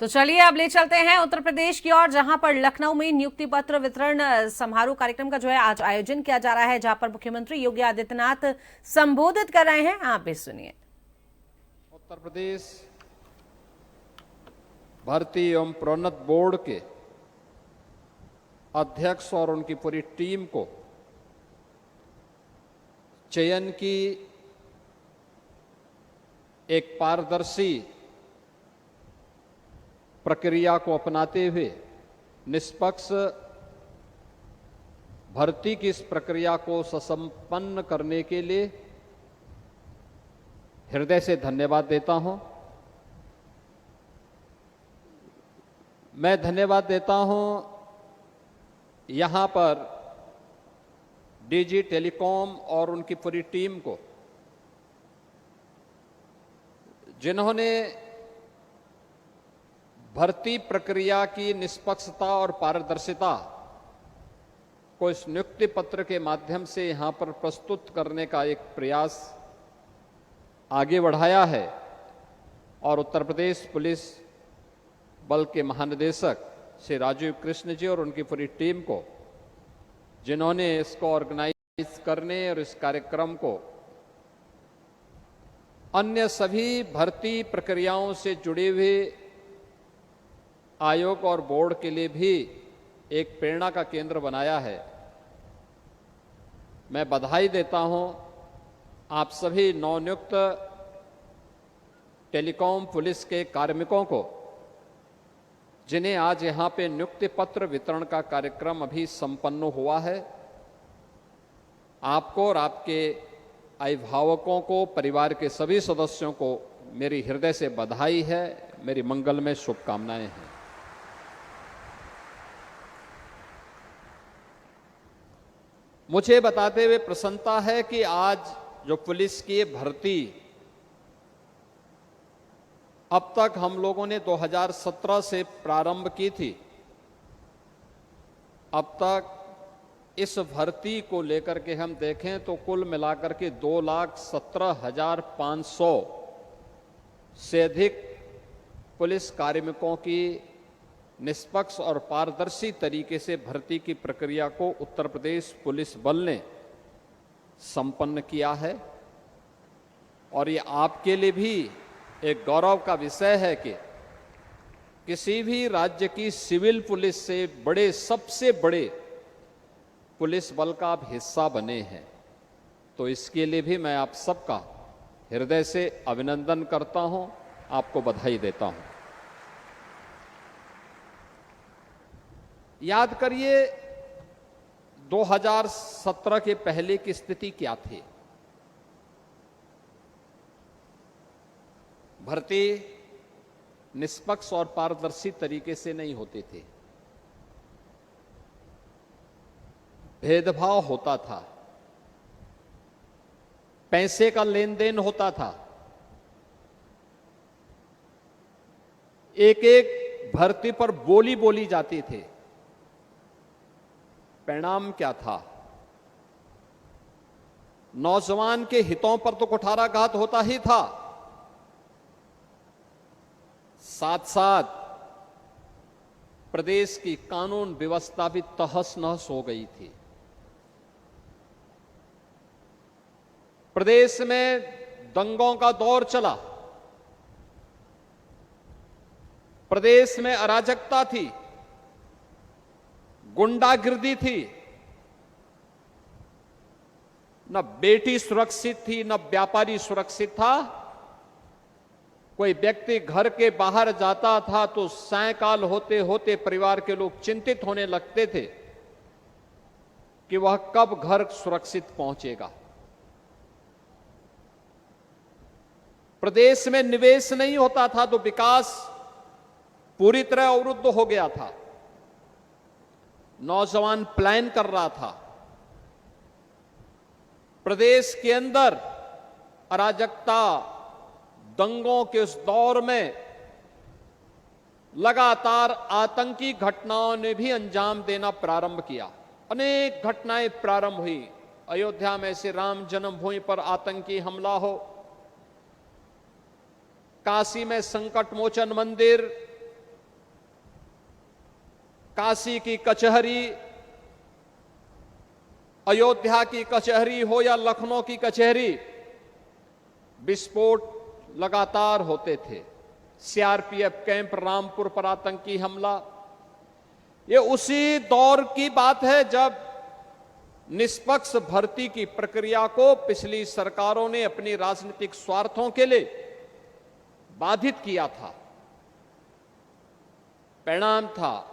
तो चलिए अब ले चलते हैं उत्तर प्रदेश की ओर, जहां पर लखनऊ में नियुक्ति पत्र वितरण समारोह कार्यक्रम का जो है आज आयोजन किया जा रहा है, जहां पर मुख्यमंत्री योगी आदित्यनाथ संबोधित कर रहे हैं। आप भी सुनिए। उत्तर प्रदेश भर्ती एवं प्रोन्नत बोर्ड के अध्यक्ष और उनकी पूरी टीम को चयन की एक पारदर्शी प्रक्रिया को अपनाते हुए निष्पक्ष भर्ती की इस प्रक्रिया को सुसंपन्न करने के लिए हृदय से धन्यवाद देता हूं। मैं धन्यवाद देता हूं यहां पर डीजी टेलीकॉम और उनकी पूरी टीम को, जिन्होंने भर्ती प्रक्रिया की निष्पक्षता और पारदर्शिता को इस नियुक्ति पत्र के माध्यम से यहां पर प्रस्तुत करने का एक प्रयास आगे बढ़ाया है। और उत्तर प्रदेश पुलिस बल के महानिदेशक श्री राजीव कृष्ण जी और उनकी पूरी टीम को, जिन्होंने इसको ऑर्गेनाइज करने और इस कार्यक्रम को अन्य सभी भर्ती प्रक्रियाओं से जुड़े हुए आयोग और बोर्ड के लिए भी एक प्रेरणा का केंद्र बनाया है। मैं बधाई देता हूं आप सभी नवनियुक्त टेलीकॉम पुलिस के कार्मिकों को, जिन्हें आज यहां पे नियुक्ति पत्र वितरण का कार्यक्रम अभी संपन्न हुआ है। आपको और आपके अभिभावकों को, परिवार के सभी सदस्यों को मेरी हृदय से बधाई है, मेरी मंगलमय शुभकामनाएं हैं। मुझे बताते हुए प्रसन्नता है कि आज जो पुलिस की भर्ती अब तक हम लोगों ने 2017 से प्रारंभ की थी, अब तक इस भर्ती को लेकर के हम देखें तो कुल मिलाकर के 2,17,500 से अधिक पुलिस कार्मिकों की निष्पक्ष और पारदर्शी तरीके से भर्ती की प्रक्रिया को उत्तर प्रदेश पुलिस बल ने संपन्न किया है। और ये आपके लिए भी एक गौरव का विषय है कि किसी भी राज्य की सिविल पुलिस से बड़े, सबसे बड़े पुलिस बल का आप हिस्सा बने हैं। तो इसके लिए भी मैं आप सबका हृदय से अभिनंदन करता हूं, आपको बधाई देता हूं। याद करिए 2017 के पहले की स्थिति क्या थी। भर्ती निष्पक्ष और पारदर्शी तरीके से नहीं होते थे, भेदभाव होता था, पैसे का लेन देन होता था, एक एक भर्ती पर बोली बोली जाती थी। परिणाम क्या था? नौजवान के हितों पर तो कुठाराघात होता ही था, साथ साथ प्रदेश की कानून व्यवस्था भी तहस नहस हो गई थी। प्रदेश में दंगों का दौर चला, प्रदेश में अराजकता थी, गुंडागिर्दी थी, न बेटी सुरक्षित थी, न व्यापारी सुरक्षित था। कोई व्यक्ति घर के बाहर जाता था तो सायंकाल होते होते परिवार के लोग चिंतित होने लगते थे कि वह कब घर सुरक्षित पहुंचेगा। प्रदेश में निवेश नहीं होता था तो विकास पूरी तरह अवरुद्ध हो गया था। नौजवान प्लान कर रहा था। प्रदेश के अंदर अराजकता, दंगों के उस दौर में लगातार आतंकी घटनाओं ने भी अंजाम देना प्रारंभ किया। अनेक घटनाएं प्रारंभ हुई। अयोध्या में से राम जन्मभूमि पर आतंकी हमला हो, काशी में संकट मोचन मंदिर, काशी की कचहरी, अयोध्या की कचहरी हो या लखनऊ की कचहरी, विस्फोट लगातार होते थे। सीआरपीएफ कैंप रामपुर पर आतंकी हमला, ये उसी दौर की बात है जब निष्पक्ष भर्ती की प्रक्रिया को पिछली सरकारों ने अपनी राजनीतिक स्वार्थों के लिए बाधित किया था। परिणाम था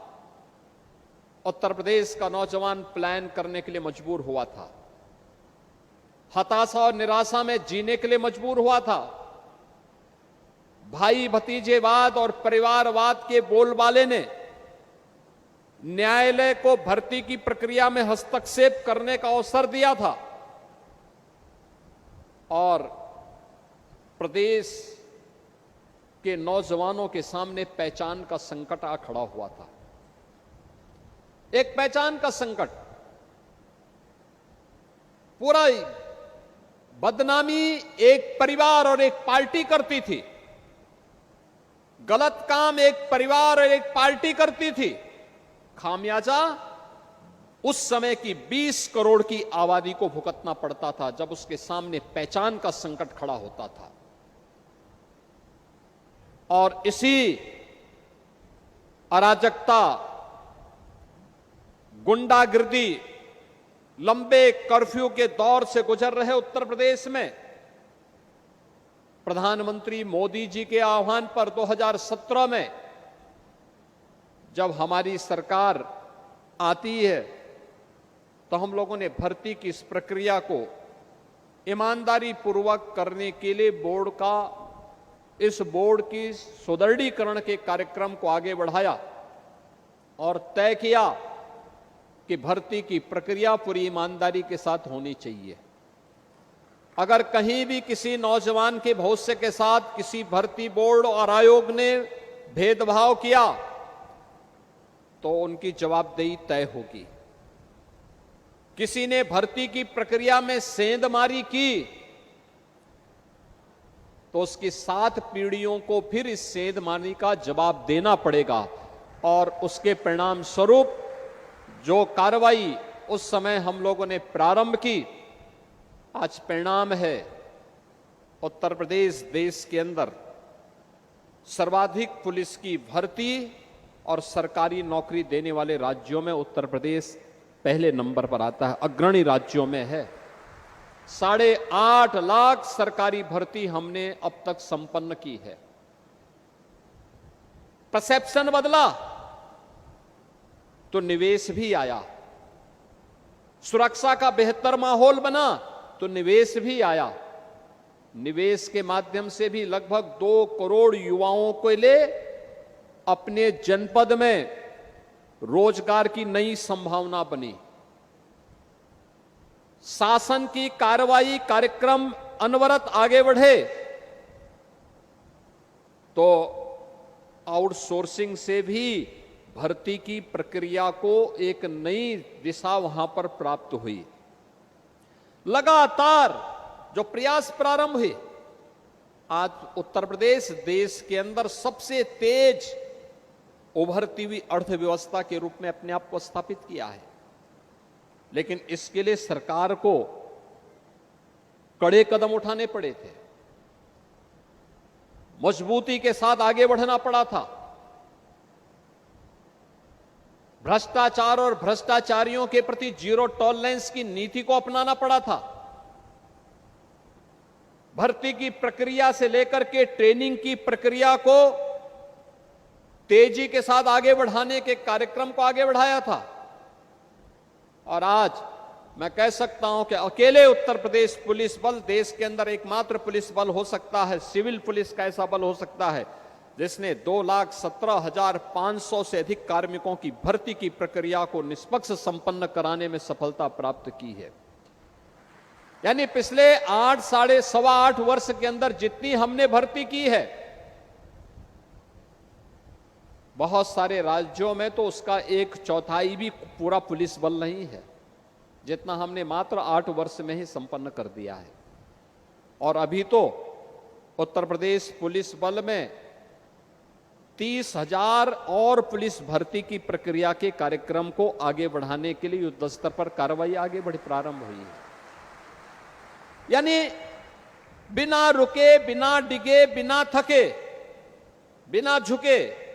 उत्तर प्रदेश का नौजवान पलायन करने के लिए मजबूर हुआ था, हताशा और निराशा में जीने के लिए मजबूर हुआ था। भाई भतीजेवाद और परिवारवाद के बोलबाले ने न्यायालय को भर्ती की प्रक्रिया में हस्तक्षेप करने का अवसर दिया था और प्रदेश के नौजवानों के सामने पहचान का संकट आ खड़ा हुआ था। एक पहचान का संकट, पूरा बदनामी एक परिवार और एक पार्टी करती थी, गलत काम एक परिवार और एक पार्टी करती थी, खामियाजा उस समय की 20 करोड़ की आबादी को भुगतना पड़ता था जब उसके सामने पहचान का संकट खड़ा होता था। और इसी अराजकता, गुंडागिर्दी, लंबे कर्फ्यू के दौर से गुजर रहे उत्तर प्रदेश में प्रधानमंत्री मोदी जी के आह्वान पर 2017 में जब हमारी सरकार आती है तो हम लोगों ने भर्ती की इस प्रक्रिया को ईमानदारी पूर्वक करने के लिए इस बोर्ड की सुदृढ़ीकरण के कार्यक्रम को आगे बढ़ाया और तय किया कि भर्ती की प्रक्रिया पूरी ईमानदारी के साथ होनी चाहिए। अगर कहीं भी किसी नौजवान के भविष्य के साथ किसी भर्ती बोर्ड और आयोग ने भेदभाव किया तो उनकी जवाबदेही तय होगी। किसी ने भर्ती की प्रक्रिया में सेंधमारी की तो उसकी 7 पीढ़ियों को फिर इस सेंधमारी का जवाब देना पड़ेगा और उसके परिणाम स्वरूप जो कार्रवाई उस समय हम लोगों ने प्रारंभ की, आज परिणाम है उत्तर प्रदेश देश के अंदर सर्वाधिक पुलिस की भर्ती और सरकारी नौकरी देने वाले राज्यों में उत्तर प्रदेश पहले नंबर पर आता है, अग्रणी राज्यों में है। 8.5 लाख सरकारी भर्ती हमने अब तक संपन्न की है। परसेप्शन बदला तो निवेश भी आया, सुरक्षा का बेहतर माहौल बना तो निवेश भी आया। निवेश के माध्यम से भी लगभग 2 करोड़ युवाओं को ले अपने जनपद में रोजगार की नई संभावना बनी। शासन की कार्रवाई कार्यक्रम अनवरत आगे बढ़े तो आउटसोर्सिंग से भी भर्ती की प्रक्रिया को एक नई दिशा वहां पर प्राप्त हुई। लगातार जो प्रयास प्रारंभ हुए, आज उत्तर प्रदेश देश के अंदर सबसे तेज उभरती हुई अर्थव्यवस्था के रूप में अपने आप को स्थापित किया है। लेकिन इसके लिए सरकार को कड़े कदम उठाने पड़े थे, मजबूती के साथ आगे बढ़ना पड़ा था। भ्रष्टाचार और भ्रष्टाचारियों के प्रति जीरो टॉलरेंस की नीति को अपनाना पड़ा था। भर्ती की प्रक्रिया से लेकर के ट्रेनिंग की प्रक्रिया को तेजी के साथ आगे बढ़ाने के कार्यक्रम को आगे बढ़ाया था। और आज मैं कह सकता हूं कि अकेले उत्तर प्रदेश पुलिस बल देश के अंदर एकमात्र पुलिस बल हो सकता है, सिविल पुलिस का ऐसा बल हो सकता है जिसने 2,17,500 से अधिक कार्मिकों की भर्ती की प्रक्रिया को निष्पक्ष संपन्न कराने में सफलता प्राप्त की है। यानी पिछले 8 वर्ष के अंदर जितनी हमने भर्ती की है, बहुत सारे राज्यों में तो उसका 1/4 भी पूरा पुलिस बल नहीं है, जितना हमने मात्र 8 वर्ष में ही संपन्न कर दिया है। और अभी तो उत्तर प्रदेश पुलिस बल में 30,000 और पुलिस भर्ती की प्रक्रिया के कार्यक्रम को आगे बढ़ाने के लिए युद्ध स्तर पर कार्रवाई आगे बढ़ी प्रारंभ हुई है। यानी बिना रुके, बिना डिगे, बिना थके, बिना झुके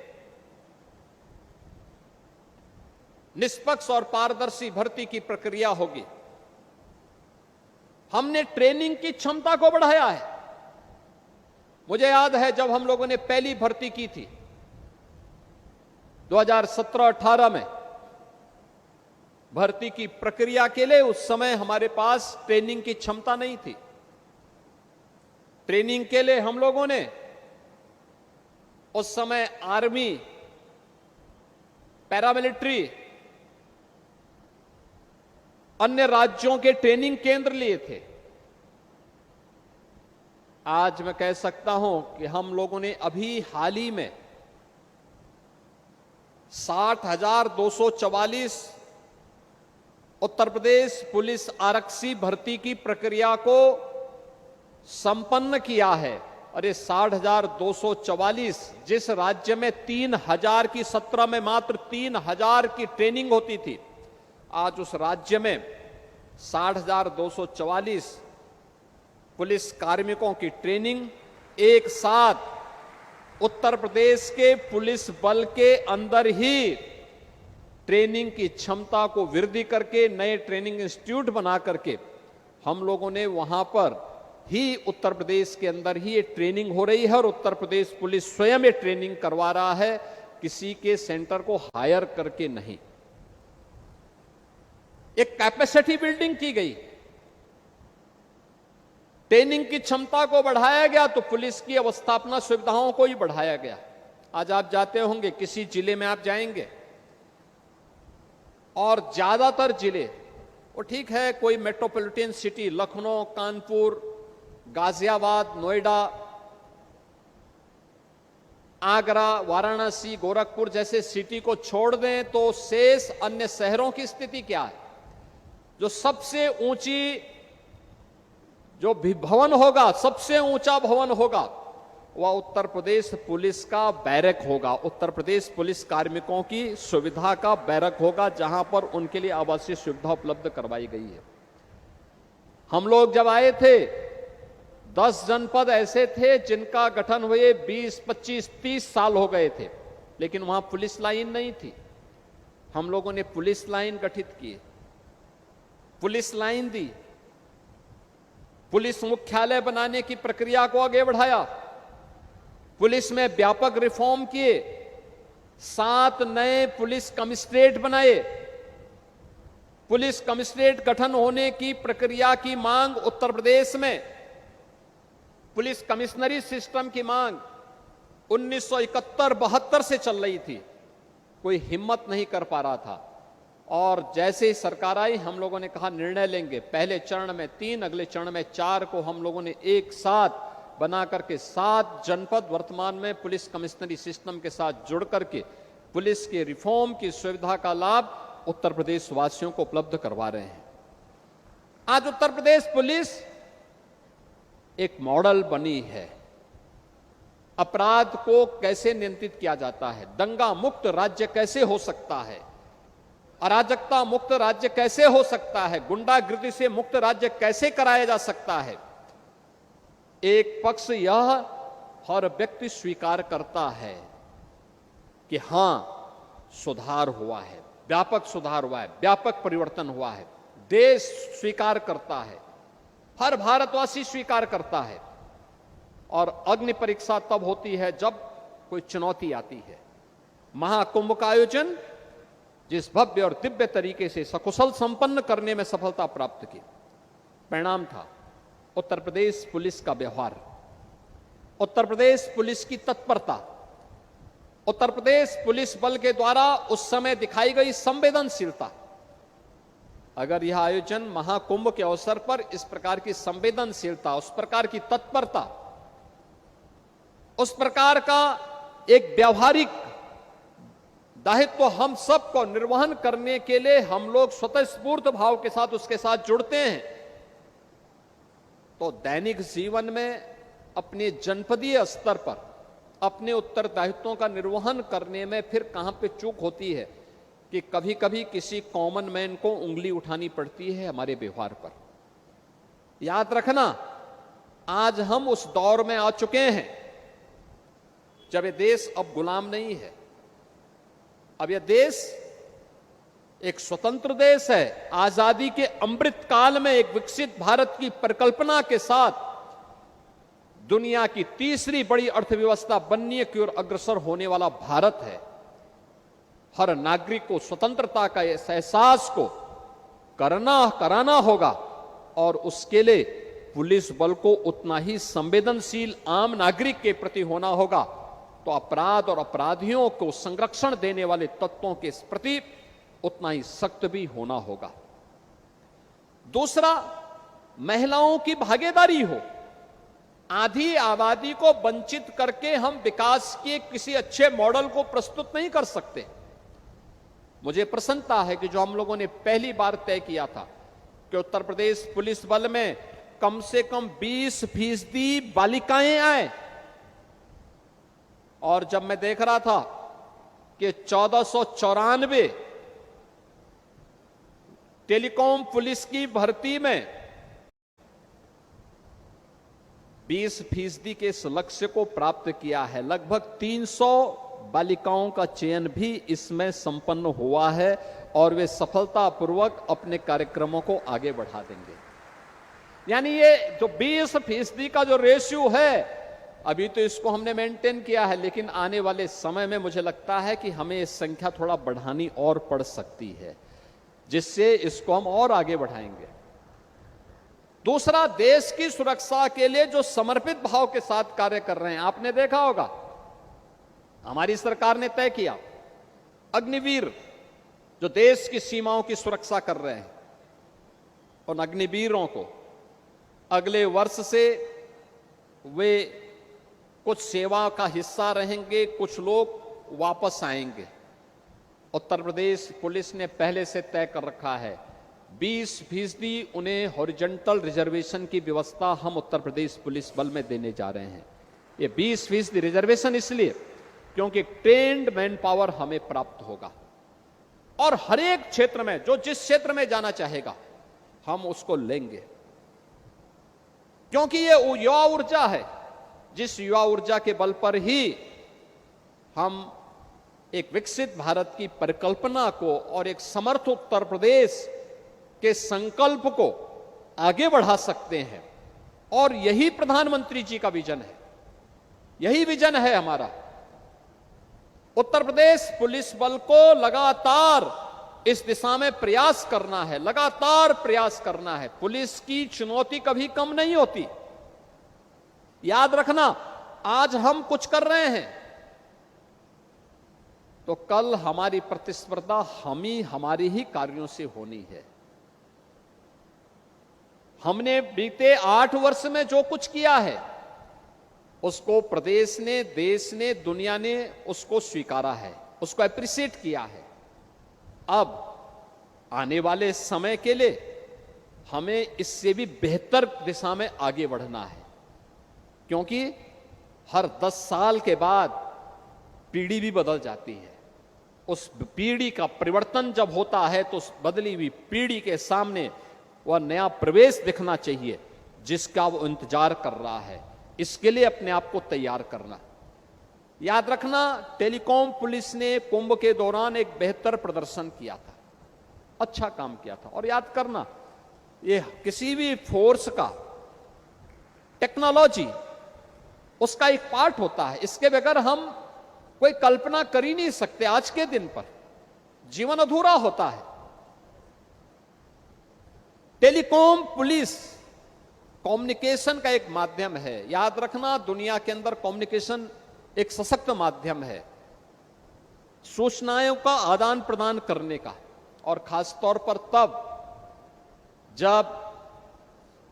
निष्पक्ष और पारदर्शी भर्ती की प्रक्रिया होगी। हमने ट्रेनिंग की क्षमता को बढ़ाया है। मुझे याद है जब हम लोगों ने पहली भर्ती की थी 2017-18 में, भर्ती की प्रक्रिया के लिए उस समय हमारे पास ट्रेनिंग की क्षमता नहीं थी। ट्रेनिंग के लिए हम लोगों ने उस समय आर्मी, पैरामिलिट्री, अन्य राज्यों के ट्रेनिंग केंद्र लिए थे। आज मैं कह सकता हूं कि हम लोगों ने अभी हाल ही में 60,244 उत्तर प्रदेश पुलिस आरक्षी भर्ती की प्रक्रिया को संपन्न किया है। और ये 60,244 जिस राज्य में 3,000 की 17 में मात्र 3,000 की ट्रेनिंग होती थी, आज उस राज्य में 60,244 पुलिस कार्मिकों की ट्रेनिंग एक साथ उत्तर प्रदेश के पुलिस बल के अंदर ही ट्रेनिंग की क्षमता को वृद्धि करके नए ट्रेनिंग इंस्टीट्यूट बना करके हम लोगों ने वहां पर ही उत्तर प्रदेश के अंदर ही ये ट्रेनिंग हो रही है। और उत्तर प्रदेश पुलिस स्वयं ये ट्रेनिंग करवा रहा है, किसी के सेंटर को हायर करके नहीं। एक कैपेसिटी बिल्डिंग की गई, ट्रेनिंग की क्षमता को बढ़ाया गया, तो पुलिस की अवस्थापना सुविधाओं को ही बढ़ाया गया। आज आप जाते होंगे, किसी जिले में आप जाएंगे और ज्यादातर जिले, वो ठीक है कोई मेट्रोपॉलिटन सिटी लखनऊ, कानपुर, गाजियाबाद, नोएडा, आगरा, वाराणसी, गोरखपुर जैसे सिटी को छोड़ दें तो शेष अन्य शहरों की स्थिति क्या है? जो सबसे ऊंची जो भी भवन होगा, सबसे ऊंचा भवन होगा, वह उत्तर प्रदेश पुलिस का बैरक होगा। उत्तर प्रदेश पुलिस कार्मिकों की सुविधा का बैरक होगा, जहां पर उनके लिए आवासीय सुविधा उपलब्ध करवाई गई है। हम लोग जब आए थे 10 जनपद ऐसे थे जिनका गठन हुए 20, 25, 30 साल हो गए थे, लेकिन वहां पुलिस लाइन नहीं थी। हम लोगों ने पुलिस लाइन गठित की, पुलिस लाइन दी, पुलिस मुख्यालय बनाने की प्रक्रिया को आगे बढ़ाया, पुलिस में व्यापक रिफॉर्म किए, 7 नए पुलिस कमिश्नरेट बनाए। पुलिस कमिश्नरेट गठन होने की प्रक्रिया की मांग उत्तर प्रदेश में, पुलिस कमिश्नरी सिस्टम की मांग 1971-72 से चल रही थी, कोई हिम्मत नहीं कर पा रहा था। और जैसे ही सरकार आई, हम लोगों ने कहा निर्णय लेंगे, पहले चरण में 3, अगले चरण में 4 को हम लोगों ने एक साथ बना करके 7 जनपद वर्तमान में पुलिस कमिश्नरी सिस्टम के साथ जुड़ करके पुलिस के रिफॉर्म की सुविधा का लाभ उत्तर प्रदेश वासियों को उपलब्ध करवा रहे हैं। आज उत्तर प्रदेश पुलिस एक मॉडल बनी है। अपराध को कैसे नियंत्रित किया जाता है, दंगा मुक्त राज्य कैसे हो सकता है, अराजकता मुक्त राज्य कैसे हो सकता है, गुंडागिर्दी से मुक्त राज्य कैसे कराया जा सकता है। एक पक्ष यह हर व्यक्ति स्वीकार करता है कि हां सुधार हुआ है, व्यापक सुधार हुआ है, व्यापक परिवर्तन हुआ है, देश स्वीकार करता है, हर भारतवासी स्वीकार करता है। और अग्नि परीक्षा तब होती है जब कोई चुनौती आती है। महाकुंभ का आयोजन जिस भव्य और दिव्य तरीके से सकुशल संपन्न करने में सफलता प्राप्त की, परिणाम था उत्तर प्रदेश पुलिस का व्यवहार, उत्तर प्रदेश पुलिस की तत्परता, उत्तर प्रदेश पुलिस बल के द्वारा उस समय दिखाई गई संवेदनशीलता। अगर यह आयोजन महाकुंभ के अवसर पर इस प्रकार की संवेदनशीलता, उस प्रकार की तत्परता, उस प्रकार का एक व्यावहारिक दायित्व हम सबको निर्वहन करने के लिए हम लोग स्वतःस्फूर्त भाव के साथ उसके साथ जुड़ते हैं, तो दैनिक जीवन में अपने जनपदीय स्तर पर, अपने उत्तरदायित्वों का निर्वहन करने में फिर कहां पे चूक होती है कि कभी कभी किसी कॉमन मैन को उंगली उठानी पड़ती है हमारे व्यवहार पर। याद रखना, आज हम उस दौर में आ चुके हैं जब ये देश अब गुलाम नहीं है। अब यह देश एक स्वतंत्र देश है। आजादी के अमृत काल में एक विकसित भारत की परिकल्पना के साथ दुनिया की तीसरी बड़ी अर्थव्यवस्था बनने की ओर अग्रसर होने वाला भारत है। हर नागरिक को स्वतंत्रता का इस एहसास को कराना होगा और उसके लिए पुलिस बल को उतना ही संवेदनशील आम नागरिक के प्रति होना होगा। तो अपराध और अपराधियों को संरक्षण देने वाले तत्वों के प्रति उतना ही सख्त भी होना होगा। दूसरा, महिलाओं की भागीदारी हो। आधी आबादी को वंचित करके हम विकास के किसी अच्छे मॉडल को प्रस्तुत नहीं कर सकते। मुझे प्रसन्नता है कि जो हम लोगों ने पहली बार तय किया था कि उत्तर प्रदेश पुलिस बल में कम से कम 20% बालिकाएं आए, और जब मैं देख रहा था कि 1494 टेलीकॉम पुलिस की भर्ती में 20% के इस लक्ष्य को प्राप्त किया है, लगभग 300 बालिकाओं का चयन भी इसमें संपन्न हुआ है और वे सफलतापूर्वक अपने कार्यक्रमों को आगे बढ़ा देंगे। यानी ये जो 20% का जो रेशियो है, अभी तो इसको हमने मेंटेन किया है, लेकिन आने वाले समय में मुझे लगता है कि हमें इस संख्या थोड़ा बढ़ानी और पड़ सकती है, जिससे इसको हम और आगे बढ़ाएंगे। दूसरा, देश की सुरक्षा के लिए जो समर्पित भाव के साथ कार्य कर रहे हैं, आपने देखा होगा हमारी सरकार ने तय किया अग्निवीर, जो देश की सीमाओं की सुरक्षा कर रहे हैं, उन अग्निवीरों को अगले वर्ष से वे कुछ सेवा का हिस्सा रहेंगे, कुछ लोग वापस आएंगे। उत्तर प्रदेश पुलिस ने पहले से तय कर रखा है 20% उन्हें हॉरिजॉन्टल रिजर्वेशन की व्यवस्था हम उत्तर प्रदेश पुलिस बल में देने जा रहे हैं। ये 20% रिजर्वेशन इसलिए क्योंकि ट्रेन्ड मैन पावर हमें प्राप्त होगा और हर एक क्षेत्र में जो जिस क्षेत्र में जाना चाहेगा हम उसको लेंगे, क्योंकि ये युवा ऊर्जा है, जिस युवा ऊर्जा के बल पर ही हम एक विकसित भारत की परिकल्पना को और एक समर्थ उत्तर प्रदेश के संकल्प को आगे बढ़ा सकते हैं। और यही प्रधानमंत्री जी का विजन है, यही विजन है हमारा। उत्तर प्रदेश पुलिस बल को लगातार इस दिशा में प्रयास करना है, लगातार प्रयास करना है। पुलिस की चुनौती कभी कम नहीं होती। याद रखना, आज हम कुछ कर रहे हैं तो कल हमारी प्रतिस्पर्धा हमारी ही कार्यों से होनी है। हमने बीते 8 वर्ष में जो कुछ किया है उसको प्रदेश ने, देश ने, दुनिया ने उसको स्वीकारा है, उसको एप्रिशिएट किया है। अब आने वाले समय के लिए हमें इससे भी बेहतर दिशा में आगे बढ़ना है, क्योंकि हर 10 साल के बाद पीढ़ी भी बदल जाती है। उस पीढ़ी का परिवर्तन जब होता है तो उस बदली हुई पीढ़ी के सामने वह नया प्रवेश दिखना चाहिए जिसका वो इंतजार कर रहा है। इसके लिए अपने आप को तैयार करना। याद रखना, टेलीकॉम पुलिस ने कुंभ के दौरान एक बेहतर प्रदर्शन किया था, अच्छा काम किया था। और याद करना, ये किसी भी फोर्स का टेक्नोलॉजी उसका एक पार्ट होता है, इसके बगैर हम कोई कल्पना कर ही नहीं सकते। आज के दिन पर जीवन अधूरा होता है। टेलीकॉम पुलिस कम्युनिकेशन का एक माध्यम है। याद रखना, दुनिया के अंदर कम्युनिकेशन एक सशक्त माध्यम है सूचनाओं का आदान प्रदान करने का, और खासतौर पर तब जब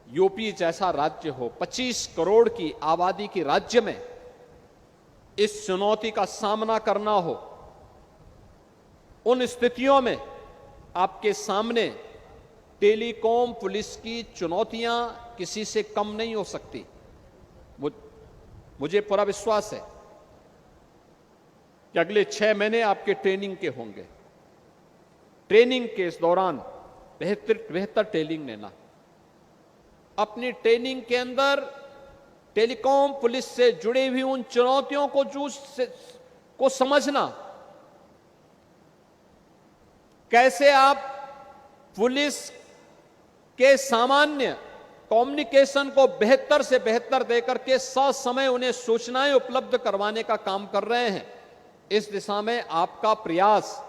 यूपी जैसा राज्य हो, 25 करोड़ की आबादी के राज्य में इस चुनौती का सामना करना हो। उन स्थितियों में आपके सामने टेलीकॉम पुलिस की चुनौतियां किसी से कम नहीं हो सकती। मुझे पूरा विश्वास है कि अगले 6 महीने आपके ट्रेनिंग के होंगे। ट्रेनिंग के इस दौरान बेहतर ट्रेनिंग लेना, अपनी ट्रेनिंग के अंदर टेलीकॉम पुलिस से जुड़ी हुई उन चुनौतियों को समझना, कैसे आप पुलिस के सामान्य कम्युनिकेशन को बेहतर से बेहतर देकर के ससमय उन्हें सूचनाएं उपलब्ध करवाने का काम कर रहे हैं। इस दिशा में आपका प्रयास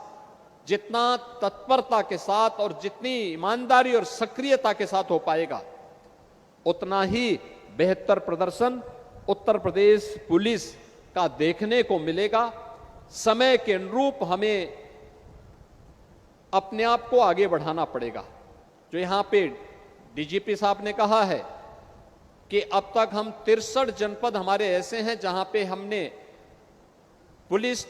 जितना तत्परता के साथ और जितनी ईमानदारी और सक्रियता के साथ हो पाएगा, उतना ही बेहतर प्रदर्शन उत्तर प्रदेश पुलिस का देखने को मिलेगा। समय के अनुरूप हमें अपने आप को आगे बढ़ाना पड़ेगा। जो यहां पे डीजीपी साहब ने कहा है कि अब तक हम 63 जनपद हमारे ऐसे हैं जहां पे हमने पुलिस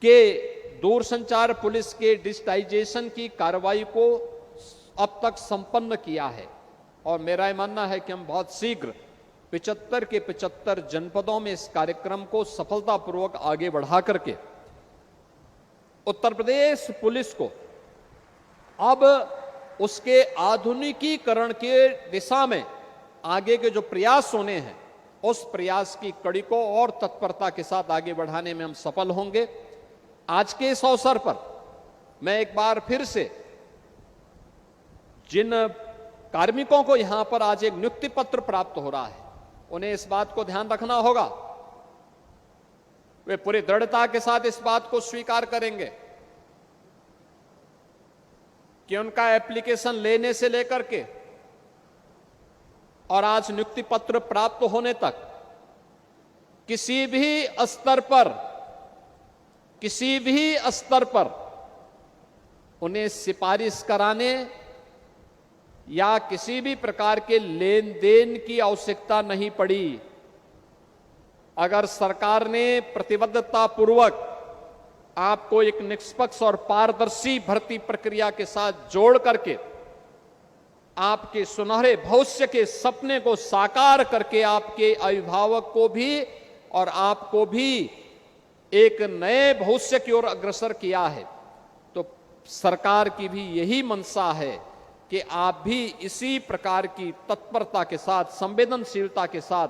के दूरसंचार पुलिस के डिजिटाइजेशन की कार्रवाई को अब तक संपन्न किया है। और मेरा यह मानना है कि हम बहुत शीघ्र 75 के 75 जनपदों में इस कार्यक्रम को सफलतापूर्वक आगे बढ़ा करके उत्तर प्रदेश पुलिस को अब उसके आधुनिकीकरण के दिशा में आगे के जो प्रयास होने हैं, उस प्रयास की कड़ी को और तत्परता के साथ आगे बढ़ाने में हम सफल होंगे। आज के इस अवसर पर मैं एक बार फिर से जिन कार्मिकों को यहां पर आज एक नियुक्ति पत्र प्राप्त हो रहा है, उन्हें इस बात को ध्यान रखना होगा, वे पूरी दृढ़ता के साथ इस बात को स्वीकार करेंगे कि उनका एप्लीकेशन लेने से लेकर के और आज नियुक्ति पत्र प्राप्त होने तक किसी भी स्तर पर उन्हें सिफारिश कराने या किसी भी प्रकार के लेन देन की आवश्यकता नहीं पड़ी। अगर सरकार ने प्रतिबद्धता पूर्वक आपको एक निष्पक्ष और पारदर्शी भर्ती प्रक्रिया के साथ जोड़ करके आपके सुनहरे भविष्य के सपने को साकार करके आपके अभिभावक को भी और आपको भी एक नए भविष्य की ओर अग्रसर किया है, तो सरकार की भी यही मंशा है कि आप भी इसी प्रकार की तत्परता के साथ, संवेदनशीलता के साथ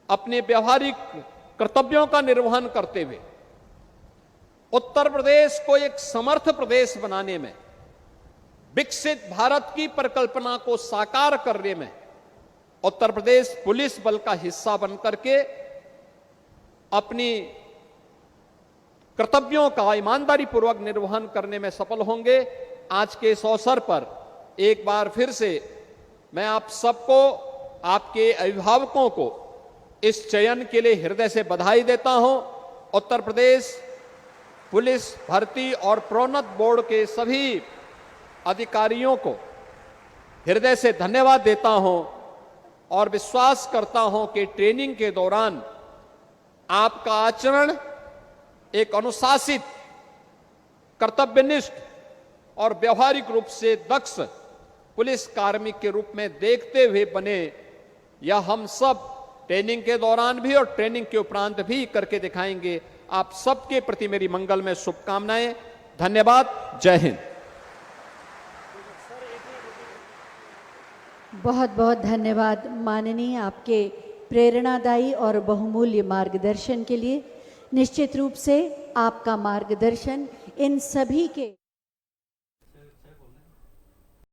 अपने व्यवहारिक कर्तव्यों का निर्वहन करते हुए उत्तर प्रदेश को एक समर्थ प्रदेश बनाने में, विकसित भारत की परिकल्पना को साकार करने में उत्तर प्रदेश पुलिस बल का हिस्सा बनकर के अपनी कर्तव्यों का ईमानदारी पूर्वक निर्वहन करने में सफल होंगे। आज के इस अवसर पर एक बार फिर से मैं आप सबको, आपके अभिभावकों को इस चयन के लिए हृदय से बधाई देता हूं। उत्तर प्रदेश पुलिस भर्ती और प्रोन्नत बोर्ड के सभी अधिकारियों को हृदय से धन्यवाद देता हूं और विश्वास करता हूं कि ट्रेनिंग के दौरान आपका आचरण एक अनुशासित, कर्तव्यनिष्ठ और व्यवहारिक रूप से दक्ष पुलिस कार्मिक के रूप में देखते हुए बने। यह हम सब ट्रेनिंग के दौरान भी और ट्रेनिंग के उपरांत भी करके दिखाएंगे। आप सबके प्रति मेरी मंगल में शुभकामनाएं। धन्यवाद। जय हिंद। बहुत बहुत धन्यवाद माननीय, आपके प्रेरणादायी और बहुमूल्य मार्गदर्शन के लिए। निश्चित रूप से आपका मार्गदर्शन इन सभी के